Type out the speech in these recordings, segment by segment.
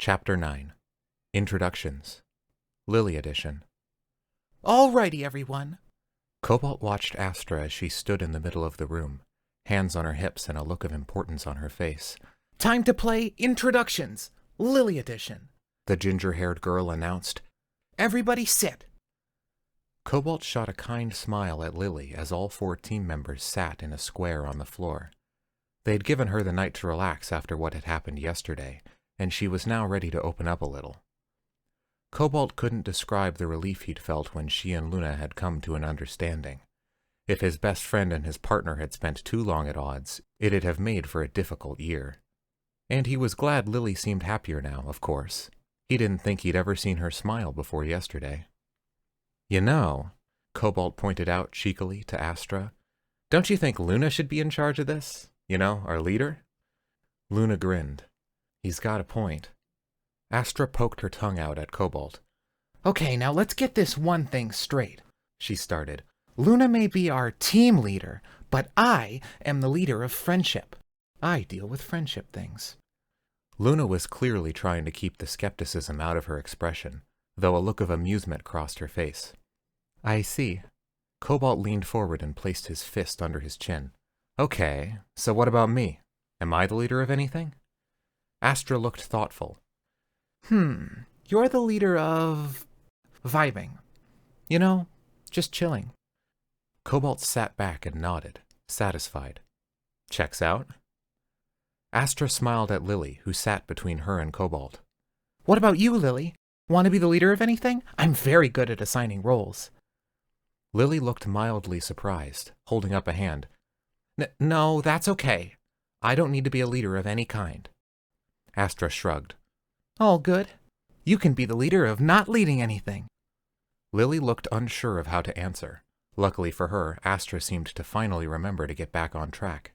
Chapter 9 Introductions Lily Edition. Alrighty, everyone. Cobalt watched Astra as she stood in the middle of the room, hands on her hips and a look of importance on her face. Time to play Introductions, Lily Edition. The ginger-haired girl announced. Everybody sit. Cobalt shot a kind smile at Lily as all 4 team members sat in a square on the floor. They'd given her the night to relax after what had happened yesterday, and she was now ready to open up a little. Cobalt couldn't describe the relief he'd felt when she and Luna had come to an understanding. If his best friend and his partner had spent too long at odds, it'd have made for a difficult year. And he was glad Lily seemed happier now, of course. He didn't think he'd ever seen her smile before yesterday. You know, Cobalt pointed out cheekily to Astra, don't you think Luna should be in charge of this? You know, our leader? Luna grinned. He's got a point. Astra poked her tongue out at Cobalt. Okay, now let's get this one thing straight, she started. Luna may be our team leader, but I am the leader of friendship. I deal with friendship things. Luna was clearly trying to keep the skepticism out of her expression, though a look of amusement crossed her face. I see. Cobalt leaned forward and placed his fist under his chin. Okay, so what about me? Am I the leader of anything? Astra looked thoughtful. You're the leader of... vibing. You know, just chilling. Cobalt sat back and nodded, satisfied. Checks out. Astra smiled at Lily, who sat between her and Cobalt. What about you, Lily? Want to be the leader of anything? I'm very good at assigning roles. Lily looked mildly surprised, holding up a hand. No, that's okay. I don't need to be a leader of any kind. Astra shrugged. All good. You can be the leader of not leading anything. Lily looked unsure of how to answer. Luckily for her, Astra seemed to finally remember to get back on track.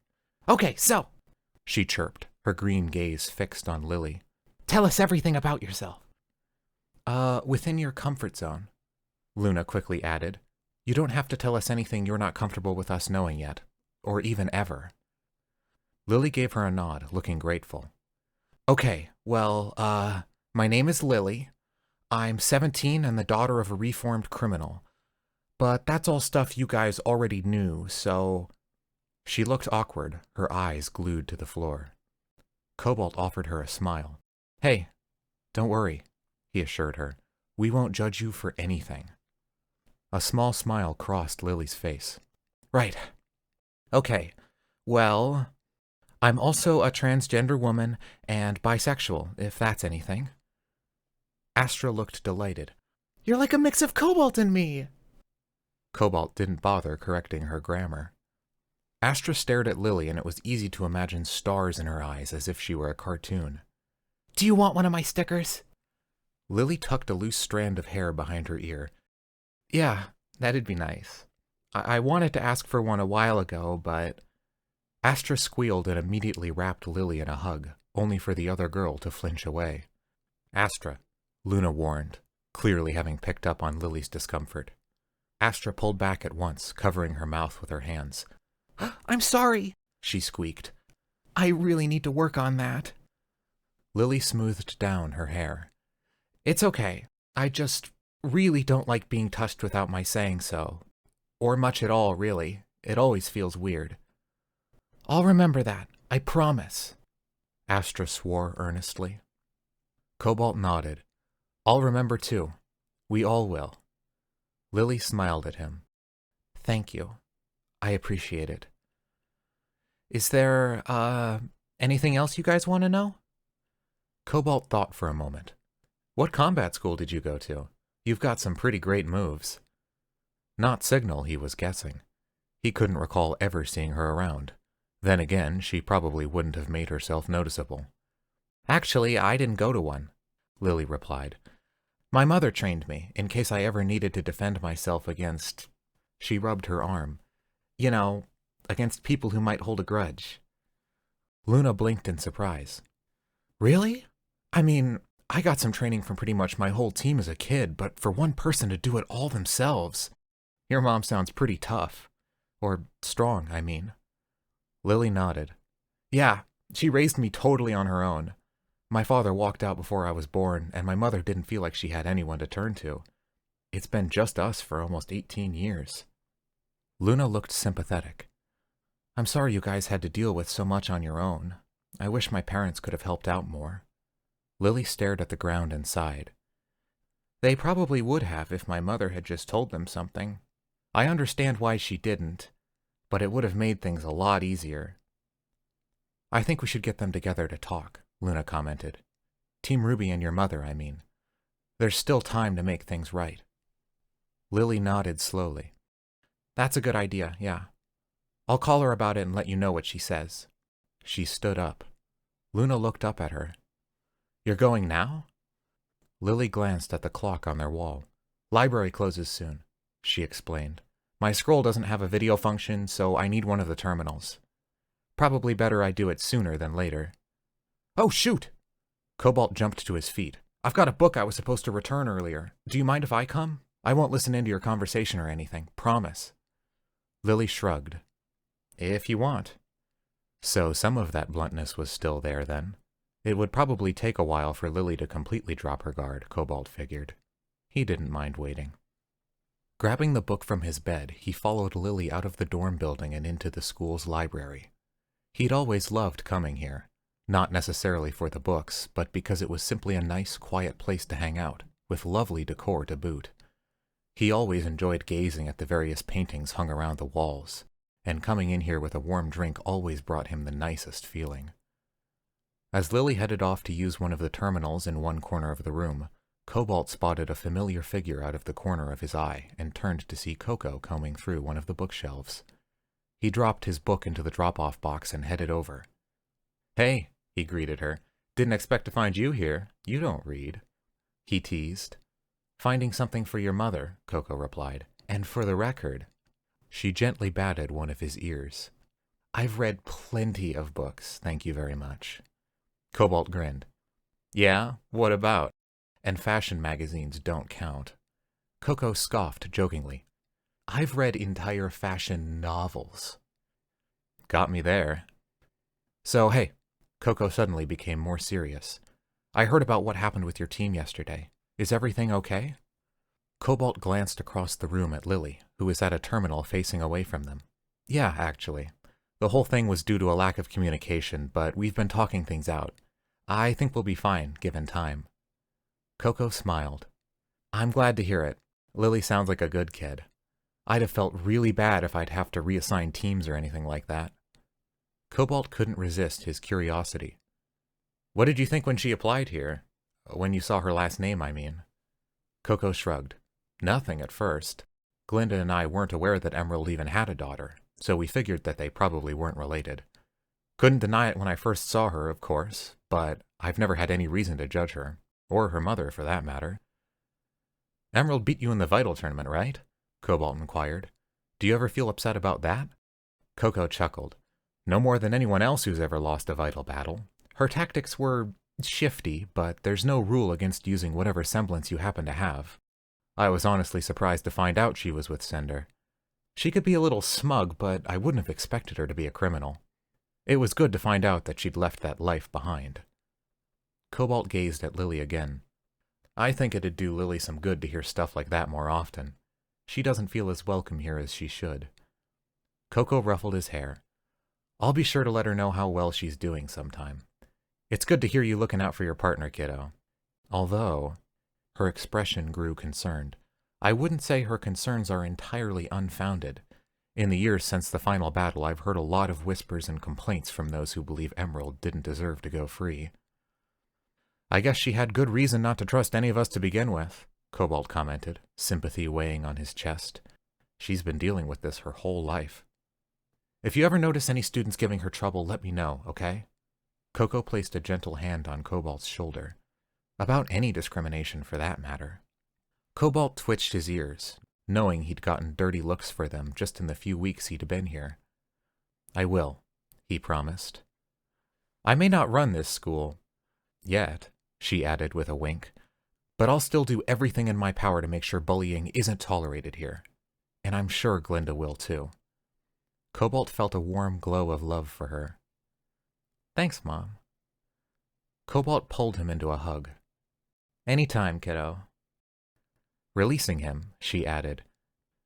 Okay, so, she chirped, her green gaze fixed on Lily. Tell us everything about yourself. Within your comfort zone, Luna quickly added. You don't have to tell us anything you're not comfortable with us knowing yet, or even ever. Lily gave her a nod, looking grateful. Okay, well, my name is Lily. I'm 17 and the daughter of a reformed criminal. But that's all stuff you guys already knew, so... She looked awkward, her eyes glued to the floor. Cobalt offered her a smile. Hey, don't worry, he assured her. We won't judge you for anything. A small smile crossed Lily's face. Right. Okay, well, I'm also a transgender woman and bisexual, if that's anything. Astra looked delighted. You're like a mix of Cobalt and me. Cobalt didn't bother correcting her grammar. Astra stared at Lily, and it was easy to imagine stars in her eyes as if she were a cartoon. Do you want one of my stickers? Lily tucked a loose strand of hair behind her ear. Yeah, that'd be nice. I wanted to ask for one a while ago, but... Astra squealed and immediately wrapped Lily in a hug, only for the other girl to flinch away. Astra, Luna warned, clearly having picked up on Lily's discomfort. Astra pulled back at once, covering her mouth with her hands. I'm sorry, she squeaked. I really need to work on that. Lily smoothed down her hair. It's okay. I just really don't like being touched without my saying so. Or much at all, really. It always feels weird. I'll remember that, I promise. Astra swore earnestly. Cobalt nodded. I'll remember too. We all will. Lily smiled at him. Thank you. I appreciate it. Is there, anything else you guys want to know? Cobalt thought for a moment. What combat school did you go to? You've got some pretty great moves. Not Signal, he was guessing. He couldn't recall ever seeing her around. Then again, she probably wouldn't have made herself noticeable. Actually, I didn't go to one, Lily replied. My mother trained me, in case I ever needed to defend myself against... She rubbed her arm. You know, against people who might hold a grudge. Luna blinked in surprise. Really? I mean, I got some training from pretty much my whole team as a kid, but for one person to do it all themselves... Your mom sounds pretty tough. Or strong, I mean. Lily nodded. Yeah, she raised me totally on her own. My father walked out before I was born, and my mother didn't feel like she had anyone to turn to. It's been just us for almost 18 years. Luna looked sympathetic. I'm sorry you guys had to deal with so much on your own. I wish my parents could have helped out more. Lily stared at the ground and sighed. They probably would have if my mother had just told them something. I understand why she didn't, but it would have made things a lot easier. I think we should get them together to talk, Luna commented. Team Ruby and your mother, I mean. There's still time to make things right. Lily nodded slowly. That's a good idea, yeah. I'll call her about it and let you know what she says. She stood up. Luna looked up at her. You're going now? Lily glanced at the clock on their wall. Library closes soon, she explained. My scroll doesn't have a video function, so I need one of the terminals. Probably better I do it sooner than later. Oh, shoot! Cobalt jumped to his feet. I've got a book I was supposed to return earlier. Do you mind if I come? I won't listen into your conversation or anything, promise. Lily shrugged. If you want. So some of that bluntness was still there, then. It would probably take a while for Lily to completely drop her guard, Cobalt figured. He didn't mind waiting. Grabbing the book from his bed, he followed Lily out of the dorm building and into the school's library. He'd always loved coming here, not necessarily for the books, but because it was simply a nice, quiet place to hang out, with lovely decor to boot. He always enjoyed gazing at the various paintings hung around the walls, and coming in here with a warm drink always brought him the nicest feeling. As Lily headed off to use one of the terminals in one corner of the room, Cobalt spotted a familiar figure out of the corner of his eye and turned to see Coco combing through one of the bookshelves. He dropped his book into the drop-off box and headed over. Hey, he greeted her. Didn't expect to find you here. You don't read. He teased. Finding something for your mother, Coco replied. And for the record. She gently batted one of his ears. I've read plenty of books, thank you very much. Cobalt grinned. Yeah, what about? And fashion magazines don't count. Coco scoffed jokingly. I've read entire fashion novels. Got me there. So, hey, Coco suddenly became more serious. I heard about what happened with your team yesterday. Is everything okay? Cobalt glanced across the room at Lily, who was at a terminal facing away from them. Yeah, actually. The whole thing was due to a lack of communication, but we've been talking things out. I think we'll be fine, given time. Coco smiled. I'm glad to hear it. Lily sounds like a good kid. I'd have felt really bad if I'd have to reassign teams or anything like that. Cobalt couldn't resist his curiosity. What did you think when she applied here? When you saw her last name, I mean. Coco shrugged. Nothing at first. Glinda and I weren't aware that Emerald even had a daughter, so we figured that they probably weren't related. Couldn't deny it when I first saw her, of course, but I've never had any reason to judge her, or her mother for that matter. Emerald beat you in the Vital tournament, right? Cobalt inquired. Do you ever feel upset about that? Coco chuckled. No more than anyone else who's ever lost a Vital battle. Her tactics were shifty, but there's no rule against using whatever semblance you happen to have. I was honestly surprised to find out she was with Cinder. She could be a little smug, but I wouldn't have expected her to be a criminal. It was good to find out that she'd left that life behind. Cobalt gazed at Lily again. I think it'd do Lily some good to hear stuff like that more often. She doesn't feel as welcome here as she should. Coco ruffled his hair. I'll be sure to let her know how well she's doing sometime. It's good to hear you looking out for your partner, kiddo. Although, her expression grew concerned. I wouldn't say her concerns are entirely unfounded. In the years since the final battle, I've heard a lot of whispers and complaints from those who believe Emerald didn't deserve to go free. I guess she had good reason not to trust any of us to begin with, Cobalt commented, sympathy weighing on his chest. She's been dealing with this her whole life. If you ever notice any students giving her trouble, let me know, okay? Coco placed a gentle hand on Cobalt's shoulder. About any discrimination, for that matter. Cobalt twitched his ears, knowing he'd gotten dirty looks for them just in the few weeks he'd been here. I will, he promised. I may not run this school, yet, she added with a wink, but I'll still do everything in my power to make sure bullying isn't tolerated here. And I'm sure Glinda will too. Cobalt felt a warm glow of love for her. Thanks, Mom. Cobalt pulled him into a hug. Anytime, kiddo. Releasing him, she added,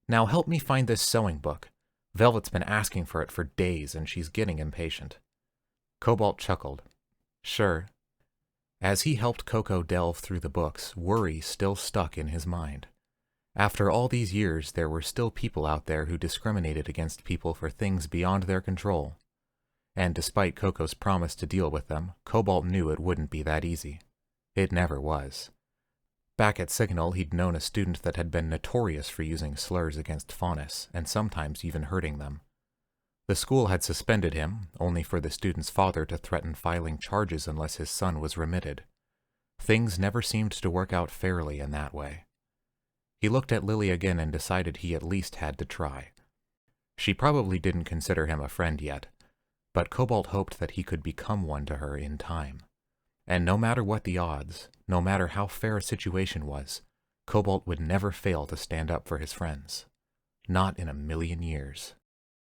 Now help me find this sewing book. Velvet's been asking for it for days, and she's getting impatient. Cobalt chuckled. Sure. As he helped Coco delve through the books, worry still stuck in his mind. After all these years, there were still people out there who discriminated against people for things beyond their control. And despite Coco's promise to deal with them, Cobalt knew it wouldn't be that easy. It never was. Back at Signal, he'd known a student that had been notorious for using slurs against Faunus, and sometimes even hurting them. The school had suspended him, only for the student's father to threaten filing charges unless his son was remitted. Things never seemed to work out fairly in that way. He looked at Lily again and decided he at least had to try. She probably didn't consider him a friend yet, but Cobalt hoped that he could become one to her in time. And no matter what the odds, no matter how fair a situation was, Cobalt would never fail to stand up for his friends. Not in a million years.